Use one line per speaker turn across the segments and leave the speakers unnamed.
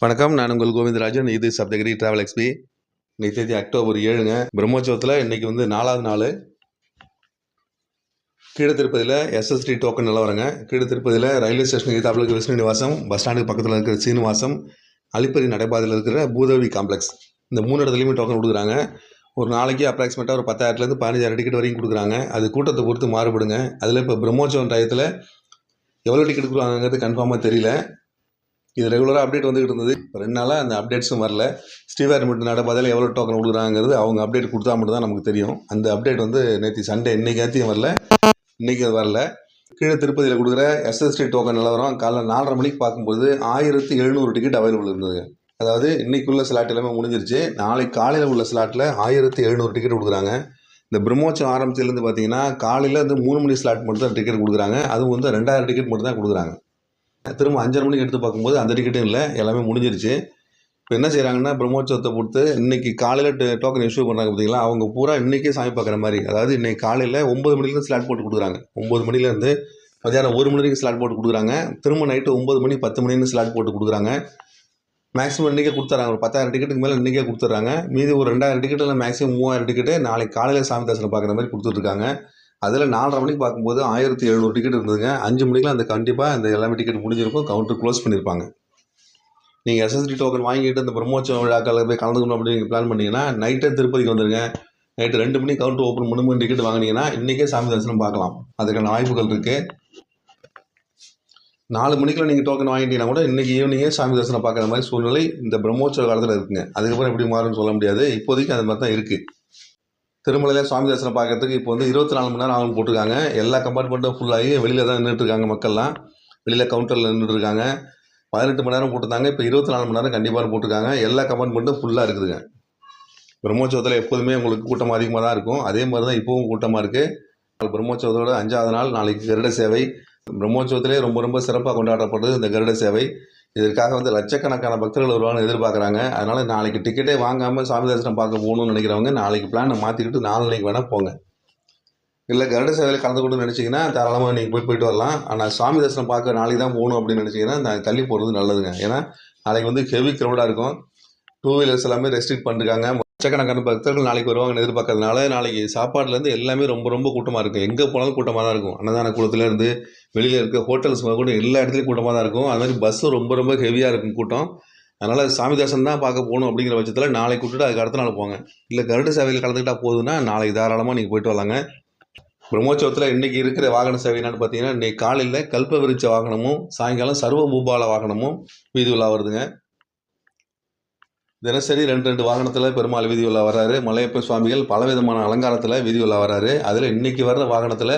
வணக்கம். நான் உங்கள் கோவிந்தராஜன். இது சப்தகிரி டிராவல் எக்ஸ்பி. இன்னைக்கு தேதி அக்டோபர் 7ங்க. பிரம்மோற்சவத்தில் இன்னைக்கு 4வது நாள். கீழ திருப்பதியில் எஸ்எஸ்டி டோக்கன் நிலவரங்க. கீழ திருப்பதியில் ரயில்வே ஸ்டேஷனுக்கு எதிர்த்தாப்புல இருக்கிற விஷ்ணு நிவாசம், பஸ் ஸ்டாண்டுக்கு பக்கத்தில் இருக்கிற சீனிவாசம், அலிப்பரி நடைபாதையில் இருக்கிற பூதேவி காம்ப்ளெக்ஸ், இந்த 3 இடத்துலையுமே டோக்கன் கொடுக்குறாங்க. ஒரு நாளைக்கு அப்ராக்சிமேட்டாக ஒரு 10,000லேருந்து 15,000 டிக்கெட் வரைக்கும் கொடுக்குறாங்க. அது கூட்டத்தை பொறுத்து மாறுபடுங்க. அதில் இப்போ பிரம்மோற்சவம் டயத்தில் எவ்வளோ டிக்கெட் கொடுக்குறாங்கிறது கன்ஃபார்மாக தெரியல. இது ரெகுலராக அப்டேட் வந்துகிட்டு இருந்தது. இப்போ 2 நாளாக அந்த அப்டேட்ஸும் வரல. ஸ்ரீவாரிமட்டு நடைபாதையில் எவ்வளோ டோக்கன் கொடுக்குறாங்கிறது அவங்க அப்டேட் கொடுத்தா மட்டும் தான் நமக்கு தெரியும். அந்த அப்டேட் நேற்று சண்டே இன்னைக்கு வரல, இன்றைக்கி அது வரல. கீழே திருப்பதியில் கொடுக்குற எஸ்எஸ்டி டோக்கன் நிலவரம் காலைல 4:30 மணிக்கு பார்க்கும்போது 1700 டிக்கெட் அவைலபிள் இருந்ததுங்க. அதாவது இன்றைக்குள்ள ஸ்லாட் எல்லாமே முடிஞ்சிருச்சு. நாளைக்கு காலையில் உள்ள ஸ்லாட்டில் 1700 டிக்கெட் கொடுக்குறாங்க. இந்த பிரம்மோற்சவம் ஆரம்பிச்சிலேருந்து பார்த்தீங்கன்னா காலையில் 3 மணி ஸ்லாட் மட்டும் தான் டிக்கெட் கொடுக்குறாங்க. அதுவும் 2000 டிக்கெட் மட்டும் தான் கொடுக்குறாங்க. திரும்ப 5:30 மணிக்கு எடுத்து பார்க்கும்போது அந்த டிக்கெட்டும் இல்லை, எல்லாமே முடிஞ்சிருச்சு. இப்போ என்ன செய்கிறாங்கன்னா, பிரம்மோற்சவத்தை பொறுத்து இன்றைக்கி காலையில் டோக்கன் இஷ்யூ பண்ணுறாங்க பார்த்தீங்களா, அவங்க பூரா இன்றைக்கே சாமி பார்க்குற மாதிரி. அதாவது இன்றைக்கி காலையில் 9 மணிலேருந்து ஸ்லாட் போட்டு கொடுக்குறாங்க. 9 மணிலேருந்து மதியானம் 1 மணி வரைக்கும் ஸ்லாட் போட்டு கொடுக்குறாங்க. திரும்ப நைட்டு 9 மணி 10 மணின்னு ஸ்லாட் போட்டு கொடுக்குறாங்க. மேக்ஸிமம் இன்றைக்கே கொடுத்துட்றாங்க. ஒரு 10,000 டிக்கெட்டுக்கு மேலே இன்றைக்கே கொடுத்துட்றாங்க. மீதி ஒரு 2,000 டிக்கெட்டில் மேக்ஸிமம் 3,000 டிக்கெட்டு நாளைக்கு காலையில் சாமி தரிசனம் பார்க்குற மாதிரி கொடுத்துட்ருக்காங்க. அதில் 4:30 மணிக்கு பார்க்கும்போது 1700 டிக்கெட் இருந்ததுங்க. 5 மணிக்கெலாம் அந்த கண்டிப்பாக இந்த எல்லாமே டிக்கெட் முடிஞ்சிருக்கும். கவுண்டர் க்ளோஸ் பண்ணியிருப்பாங்க. நீங்கள் எஸ்எஸ்டி டோக்கன் வாங்கிட்டு இந்த பிரம்மோற்சவ விழாக்களில் போய் கலந்துக்கணும் அப்படின்னு நீங்கள் பிளான் பண்ணிங்கன்னா நைட்டே திருப்பதிக்கு வந்துடுங்க. நைட்டு 2 மணிக்கு கவுண்டர் ஓப்பன் பண்ணி டிக்கெட் வாங்கினீங்கன்னா இன்றைக்கே சாமி தரிசனம் பார்க்கலாம். அதுக்கான வாய்ப்புகள் இருக்குது. 4 மணிக்குள்ள நீங்கள் டோக்கன் வாங்கிட்டீங்கன்னா கூட இன்றைக்கி ஈவினிங்கே சாமி தரிசனம் பார்க்குற மாதிரி சூழ்நிலை இந்த பிரம்மோற்சவ காலத்தில் இருக்குங்க. அதுக்கப்புறம் எப்படி மாறும்னு சொல்ல முடியாது. இப்போதைக்கு அது மாதிரி தான் இருக்குது. திருமலையில் சுவாமி தரிசனம் பார்க்கறதுக்கு இப்போ 24 மணி நேரம் ஆகும் போட்டிருக்காங்க. எல்லா கம்பார்ட்மெண்ட்டும் ஃபுல்லாகி வெளியில் தான் நின்றுட்டுருக்காங்க. மக்கள்லாம் வெளியில் கவுண்டரில் நின்றுட்டுருக்காங்க. 18 மணி நேரம் போட்டிருந்தாங்க. இப்போ 24 மணி நேரம் கண்டிப்பாக போட்டிருக்காங்க. எல்லா கம்பார்ட்மெண்ட்டும் ஃபுல்லாக இருக்குதுங்க. பிரம்மோற்சவத்தில் எப்போதுமே உங்களுக்கு கூட்டம் அதிகமாக தான் இருக்கும். அதே மாதிரி தான் இப்போவும் கூட்டமாக இருக்குது. பிரம்மோற்சவத்தோட 5வது நாள் நாளைக்கு கருட சேவை. பிரம்மோற்சவத்திலே ரொம்ப ரொம்ப சிறப்பாக கொண்டாடப்படுறது இந்த கருட சேவை. இதற்காக லட்சக்கணக்கான பக்தர்கள் வருவாங்கன்னு எதிர்பார்க்குறாங்க. அதனால் நாளைக்கு டிக்கெட்டே வாங்காமல் சாமி தரிசனம் பார்க்க போகணும்னு நினைக்கிறவங்க நாளைக்கு பிளானை மாற்றிக்கிட்டு நாளைக்கு வேணால் போங்க. இல்லை கருட சேவையில் கலந்துக்கணும்னு நினச்சிங்கன்னா தாராளமாக நீங்கள் போயிட்டு வரலாம். ஆனால் சாமி தரிசனம் பார்க்க நாளைக்கு தான் போகணும் அப்படின்னு நினச்சிங்கன்னா தள்ளி போகிறது நல்லதுங்க. ஏன்னா நாளைக்கு ஹெவி க்ரௌடாக இருக்கும். 2 வீலர்ஸ் எல்லாமே ரெஸ்ட்ரிக்ட் பண்ணிருக்காங்க. லட்சக்கணக்கான பக்தர்கள் நாளைக்கு வருவாங்கன்னு எதிர்பார்க்கறதுனால நாளைக்கு சாப்பாடுலேருந்து எல்லாமே ரொம்ப ரொம்ப கூட்டமாக இருக்கும். எங்கே போனாலும் கூட்டமாக தான் இருக்கும். அன்னதான கூடத்துலேருந்து வெளியில் இருக்க ஹோட்டல்ஸ் கூட எல்லா இடத்துலையும் கூட்டமாக தான் இருக்கும். அது மாதிரி பஸ்ஸும் ரொம்ப ரொம்ப ஹெவியாக இருக்கும் கூட்டம். அதனால் சாமி தரிசனம் தான் பார்க்க போகணும் அப்படிங்கிற பட்சத்தில் நாளைக்கு விட்டுட்டு அதுக்கு அடுத்த நாள் போங்க. இல்லை கருட சேவையில் கலந்துக்கிட்டால் போதுன்னா நாளைக்கு தாராளமாக நீங்கள் போயிட்டு வரலாங்க. பிரம்மோற்சவத்தில் இன்றைக்கி இருக்கிற வாகன சேவை என்னென்னு பார்த்தீங்கன்னா, இன்றைக்கி காலையில் கல்ப விருட்ச வாகனமும் சாயங்காலம் சர்வ பூபால வாகனமும் வீதி உலா வருதுங்க. தினசரி 2 வாகனத்தில் பெருமாள் வீதி உலா வர்றாரு. மலையப்ப சுவாமிகள் பலவிதமான அலங்காரத்தில் வீதி உலா வர்றாரு. அதில் இன்றைக்கி வர்ற வாகனத்தில்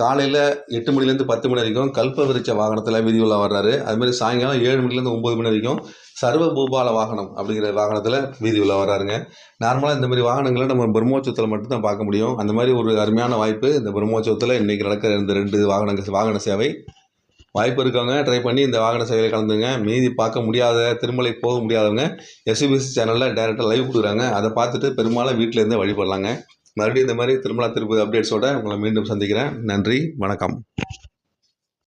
காலையில் 8 மணிலேருந்து 10 மணி வரைக்கும் கல்ப விருட்ச வாகனத்தில் வீதி உலா வர்றாரு. அதுமாதிரி சாயங்காலம் 7 மணிலேருந்து 9 மணி வரைக்கும் சர்வ பூபால வாகனம் அப்படிங்கிற வாகனத்தில் வீதி உலா வர்றாருங்க. நார்மலாக இந்த மாதிரி வாகனங்களை நம்ம பிரம்மோற்சவத்தில் மட்டும்தான் பார்க்க முடியும். அந்த மாதிரி ஒரு அருமையான வாய்ப்பு இந்த பிரம்மோற்சவத்தில் இன்றைக்கி நடக்கிற இந்த 2 வாகன சேவை. வாய்ப்பு இருக்கவங்க ட்ரை பண்ணி இந்த வாகன சேவையில் கலந்துங்க. மீதி பார்க்க முடியாத திருமலை போக முடியாதவங்க SBC சேனலில் டைரெக்டாக லைவ் கொடுக்குறாங்க. அதை பார்த்துட்டு பெரும்பாலும் வீட்டில் இருந்தே வழிபடலாங்க. மறுபடியும் இந்த மாதிரி திருமலா திருப்பதி அப்டேட்ஸோடு உங்களை மீண்டும் சந்திக்கிறேன். நன்றி, வணக்கம்.